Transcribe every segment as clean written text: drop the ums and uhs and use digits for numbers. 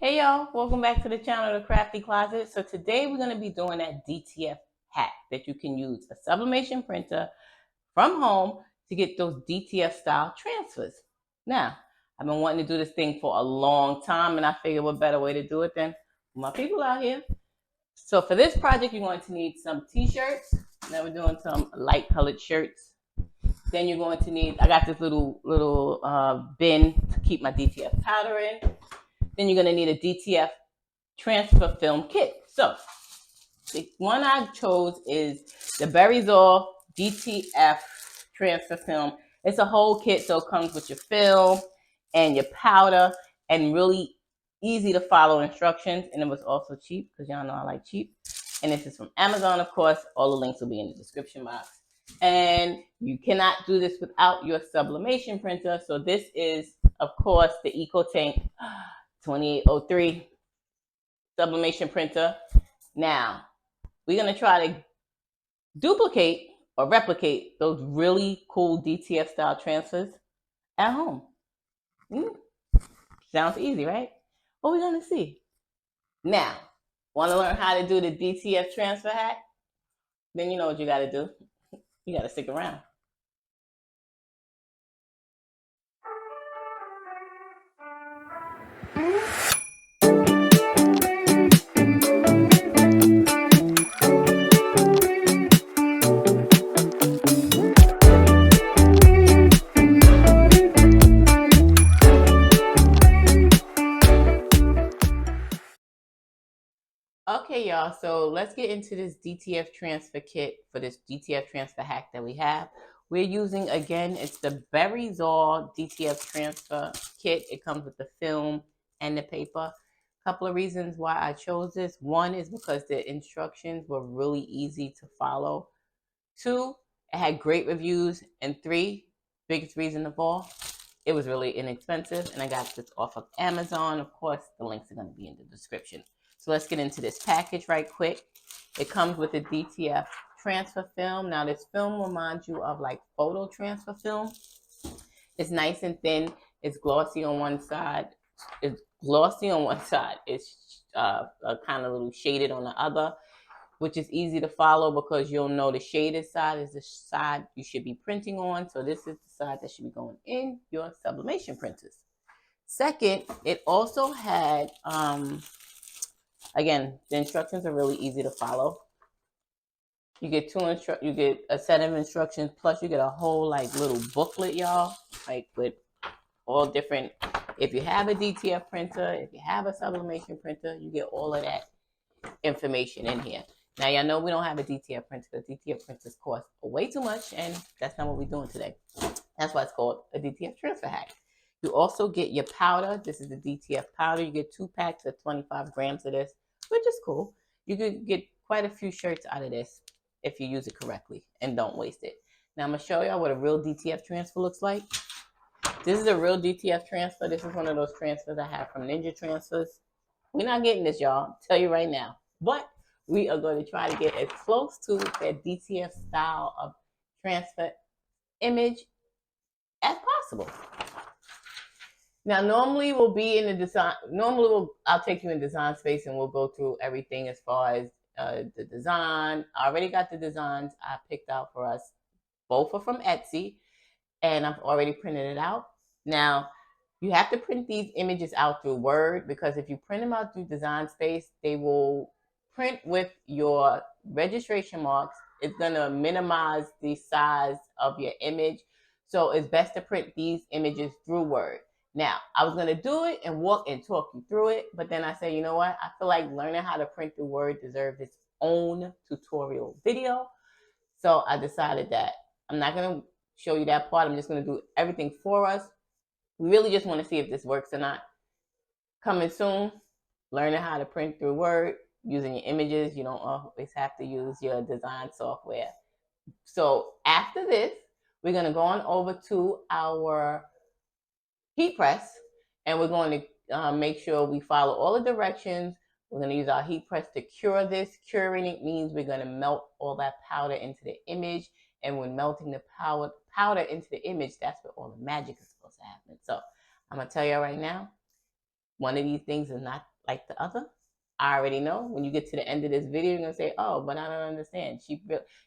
Hey y'all, welcome back to the channel, The Crafty Closet. So today we're going to be doing that DTF hack that you can use a sublimation printer from home to get those DTF style transfers. Now, I've been wanting to do this thing for a long time and I figured what better way to do it than my people out here. So for this project, you're going to need some t-shirts. Now we're doing some light colored shirts. Then you're going to need, I got this little bin to keep my DTF powder in. Then you're going to need a DTF transfer film kit. So the one I chose is the Beryzol DTF transfer film. It's a whole kit, so it comes with your film and your powder and really easy to follow instructions. And it was also cheap because y'all know I like cheap. And this is from Amazon, of course. All the links will be in the description box. And you cannot do this without your sublimation printer. So this is, of course, the EcoTank 2803 sublimation printer. Now, we're going to try to duplicate or replicate those really cool DTF style transfers at home. Sounds easy, right? What are we going to see? Now, want to learn how to do the DTF transfer hack? Then you know what you got to do. You got to stick around. Okay, y'all, so let's get into this DTF transfer kit for this DTF transfer hack that we have. We're using, again, it's the Beryzol DTF transfer kit. It comes with the film and the paper. A couple of reasons why I chose this. One is because the instructions were really easy to follow. Two, it had great reviews. And three, biggest reason of all, it was really inexpensive. And I got this off of Amazon. Of course, the links are going to be in the description. So let's get into this package right quick. It comes with a DTF transfer film. Now this film reminds you of like photo transfer film. It's nice and thin. It's glossy on one side. It's glossy on one side. It's kind of little shaded on the other, which is easy to follow because you'll know the shaded side is the side you should be printing on. So this is the side that should be going in your sublimation printers. Second, it also had again, the instructions are really easy to follow. You get you get a set of instructions, plus you get a whole like little booklet, y'all, like with all different. If you have a DTF printer, if you have a sublimation printer, you get all of that information in here. Now, y'all know we don't have a DTF printer because DTF printers cost way too much, and that's not what we're doing today. That's why it's called a DTF transfer hack. You also get your powder. This is the DTF powder. You get 2 packs of 25 grams of this, which is cool. You could get quite a few shirts out of this if you use it correctly and don't waste it. Now, I'm going to show y'all what a real DTF transfer looks like. This is a real DTF transfer. This is one of those transfers I have from Ninja Transfers. We're not getting this, y'all. I'll tell you right now. But we are going to try to get as close to that DTF style of transfer image as possible. Now, normally we'll be in the design. I'll take you in design space and we'll go through everything as far as the design. I already got the designs I picked out for us. Both are from Etsy, and I've already printed it out. Now, you have to print these images out through Word because if you print them out through Design Space, they will print with your registration marks. It's going to minimize the size of your image. So it's best to print these images through Word. Now, I was going to do it and walk and talk you through it, but then I said, you know what? I feel like learning how to print through Word deserves its own tutorial video. So I decided that I'm not going to show you that part. I'm just going to do everything for us. We really just want to see if this works or not. Coming soon, learning how to print through Word, using your images. You don't always have to use your design software. So after this, we're going to go on over to our heat press, and we're going to make sure we follow all the directions. We're going to use our heat press to cure this. Curing it means we're going to melt all that powder into the image. And when melting the powder into the image, that's where all the magic is supposed to happen. So I'm going to tell you right now, one of these things is not like the other? I already know. When you get to the end of this video, you're gonna say, "Oh, but I don't understand."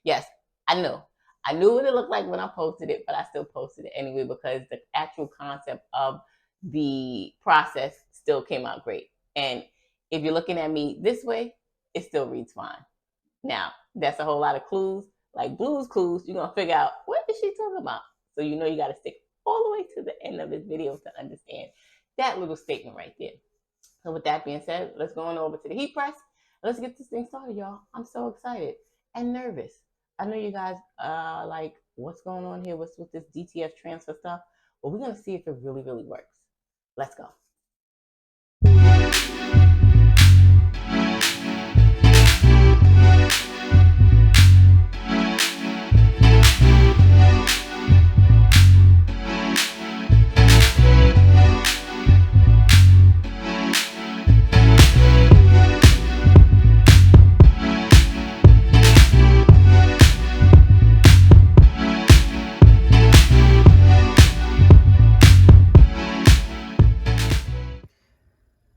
Yes, I know. I knew what it looked like when I posted it, but I still posted it anyway because the actual concept of the process still came out great. And if you're looking at me this way, it still reads fine. Now, that's a whole lot of clues, like Blue's Clues. You're gonna figure out what is she talking about. So you know you got to stick all the way to the end of this video to understand that little statement right there. So with that being said, let's go on over to the heat press. Let's get this thing started, y'all. I'm so excited and nervous. I know you guys like, what's going on here? What's with this DTF transfer stuff? But we're gonna see if it really, really works. Let's go.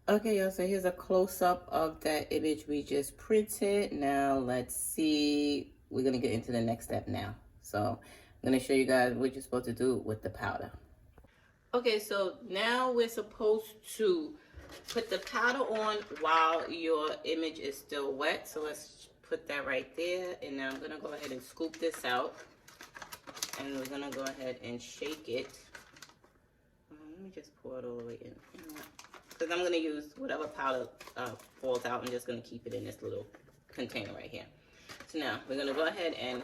Okay, y'all, so here's a close-up of that image we just printed. Now, let's see. We're going to get into the next step now. So, I'm going to show you guys what you're supposed to do with the powder. Okay, so now we're supposed to put the powder on while your image is still wet. So, let's put that right there. And now I'm going to go ahead and scoop this out. And we're going to go ahead and shake it. Let me just pour it all the way in. Because I'm going to use whatever powder falls out. I'm just going to keep it in this little container right here. So now we're going to go ahead and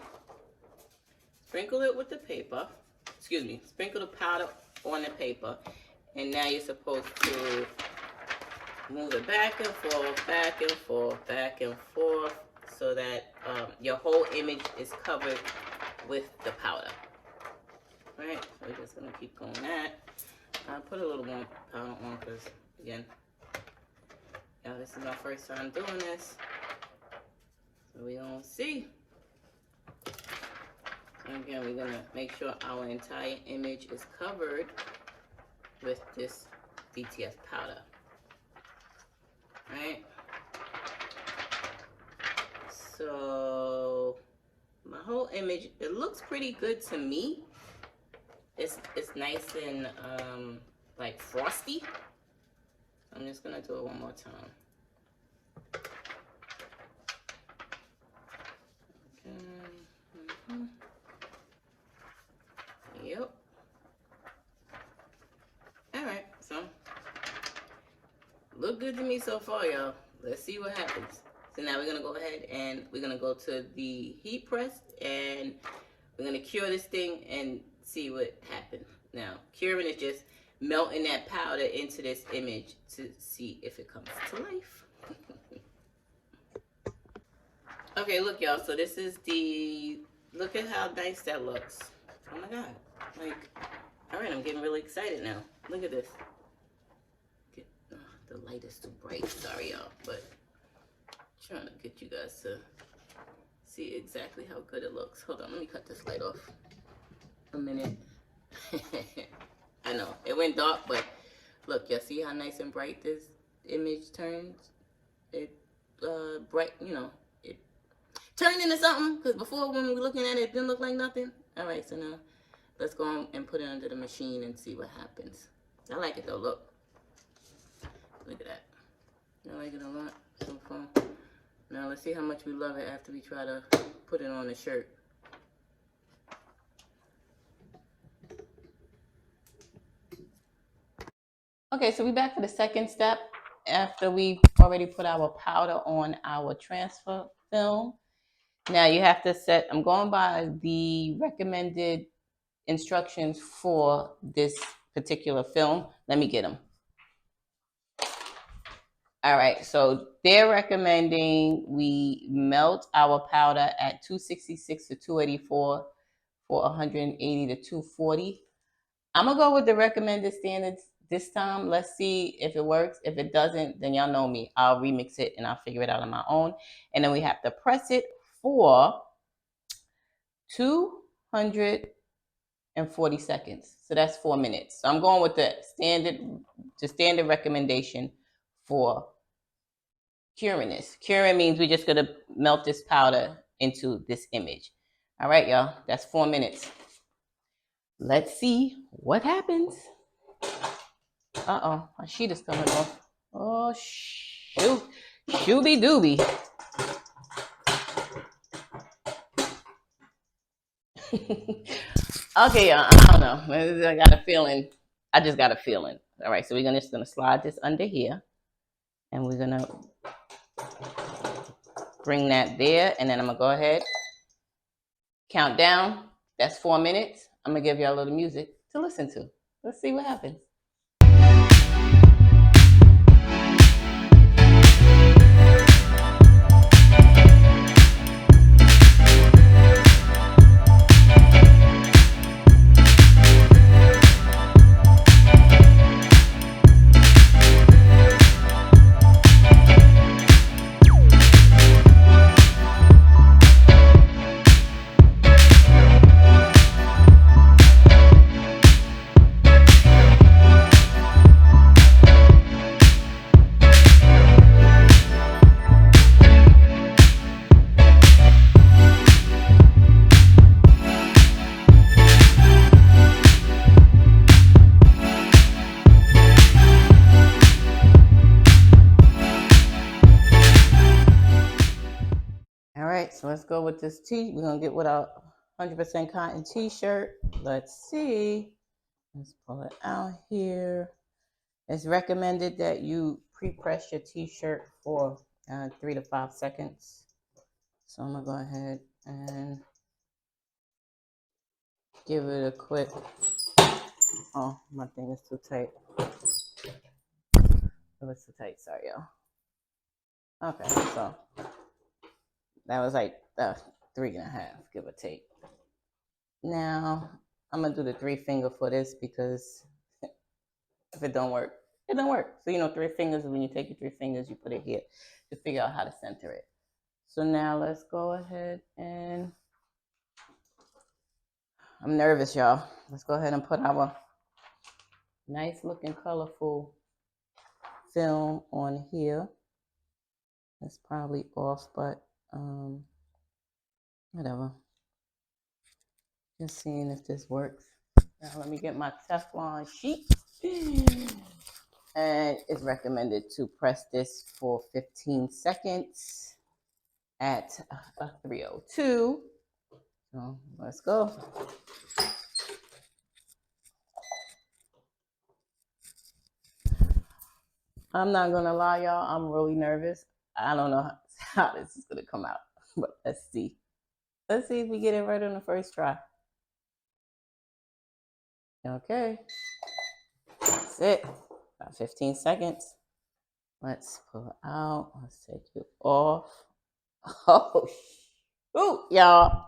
sprinkle it with the paper. Excuse me, sprinkle the powder on the paper. And now you're supposed to move it back and forth, back and forth, back and forth, so that your whole image is covered with the powder. All right, so we're just going to keep going that. I'll put a little more powder on because, again, this is my first time doing this. So we're going to see. So again, we're going to make sure our entire image is covered with this DTF powder. All right. So my whole image, it looks pretty good to me. It's nice and like frosty. I'm just gonna do it one more time. Okay. Yep. All right. So look good to me so far, y'all. Let's see what happens. So now we're gonna go ahead and we're gonna go to the heat press and we're gonna cure this thing and see what happens. Now, curing is just melting that powder into this image to see if it comes to life. Okay, look, y'all. So this is look at how nice that looks. Oh my God. Like, all right, I'm getting really excited now. Look at this. The light is too bright. Sorry, y'all. But I'm trying to get you guys to see exactly how good it looks. Hold on, let me cut this light off a minute. I know it went dark, but look, y'all see how nice and bright this image turns? It bright, it turned into something, because before when we were looking at it, it didn't look like nothing. All right, so now let's go on and put it under the machine and see what happens. I like it though. Look at that. I like it a lot so far. Now let's see how much we love it after we try to put it on the shirt. Okay, so we're back for the second step after we already put our powder on our transfer film. Now you have to set, I'm going by the recommended instructions for this particular film. Let me get them. All right, so they're recommending we melt our powder at 266 to 284 for 180 to 240. I'm gonna go with the recommended standards this time. Let's see if it works. If it doesn't, then y'all know me. I'll remix it and I'll figure it out on my own. And then we have to press it for 240 seconds. So that's 4 minutes. So I'm going with the standard recommendation for curing this. Curing means we're just gonna melt this powder into this image. All right, y'all, that's 4 minutes. Let's see what happens. Uh-oh, my sheet is coming off. Oh, shoot. Shooby dooby. Okay, y'all, I don't know. I got a feeling. I just got a feeling. All right, so we're just gonna slide this under here. And we're gonna bring that there. And then I'm gonna go ahead, count down. That's 4 minutes. I'm gonna give y'all a little music to listen to. Let's see what happens. All right, so let's go with this tee. We're gonna get with our 100% cotton t-shirt. Let's see. Let's pull it out here. It's recommended that you pre-press your t-shirt for 3 to 5 seconds. So I'm gonna go ahead and give it a quick. Oh, my thing is too tight. It was too tight. Sorry, y'all. Okay, so that was like 3.5, give or take. Now I'm gonna do the 3 finger for this because if it don't work, it don't work. So 3 fingers. When you take your 3 fingers, you put it here to figure out how to center it. So now let's go ahead and I'm nervous, y'all. Let's go ahead and put our nice looking colorful film on here. That's probably off, but whatever. Just seeing if this works. Now let me get my Teflon sheet. And it's recommended to press this for 15 seconds at 302. So let's go. I'm not gonna lie, y'all. I'm really nervous. I don't know how this is gonna come out, but let's see. Let's see if we get it right on the first try. Okay, that's it. About 15 seconds. Let's pull it out. Let's take it off. Oh, shoot, y'all.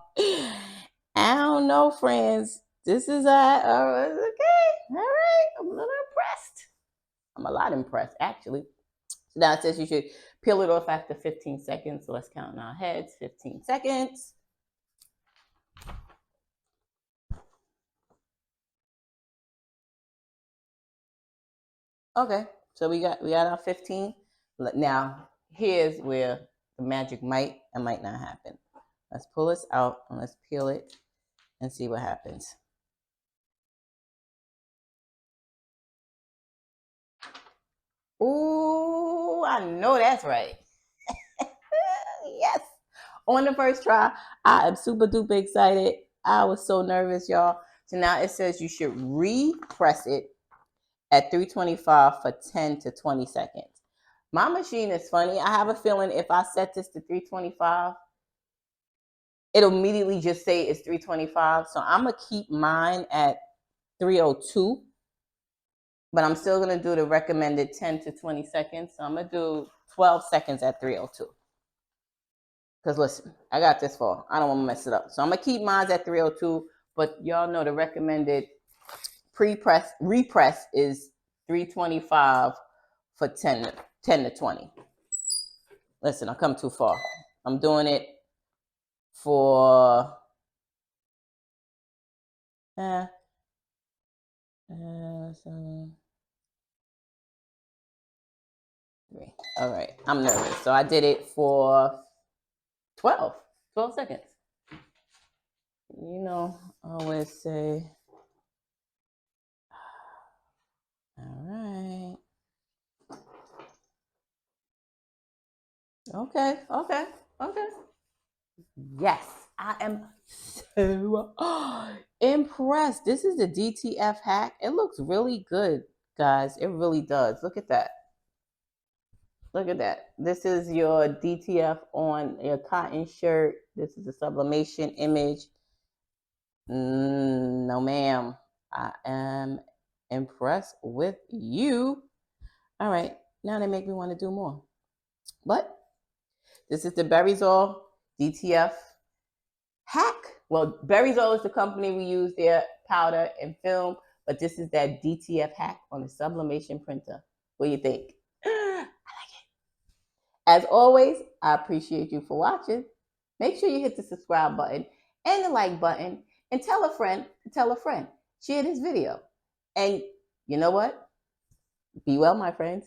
I don't know, friends. This is okay. All right. I'm a little impressed. I'm a lot impressed, actually. So now it says you should peel it off after 15 seconds. So let's count in our heads. 15 seconds. Okay, so we got our 15. Now here's where the magic might and might not happen. Let's pull this out and let's peel it and see what happens. Ooh, I know that's right. Yes. On the first try, I am super duper excited. I was so nervous, y'all. So now it says you should repress it at 325 for 10 to 20 seconds. My machine is funny. I have a feeling if I set this to 325, it'll immediately just say it's 325. So I'm going to keep mine at 302. But I'm still going to do the recommended 10 to 20 seconds. So I'm going to do 12 seconds at 302. Because listen, I got this far. I don't want to mess it up. So I'm going to keep mine at 302. But y'all know the recommended repress is 325 for 10 to 20. Listen, I come too far. I'm doing it for 3. All right, I'm nervous. So I did it for 12 seconds. You know, I always say, all right. Okay. Yes, I am so impressed. This is the DTF hack. It looks really good, guys. It really does. Look at that. Look at that. This is your DTF on your cotton shirt. This is a sublimation image. No, ma'am. I am impressed with you. All right. Now they make me want to do more. But this is the Beryzol DTF hack. Well, Beryzol is the company we use their powder and film, but this is that DTF hack on the sublimation printer. What do you think? I like it. As always, I appreciate you for watching. Make sure you hit the subscribe button and the like button and tell a friend to tell a friend. Share this video. And you know what? Be well, my friends.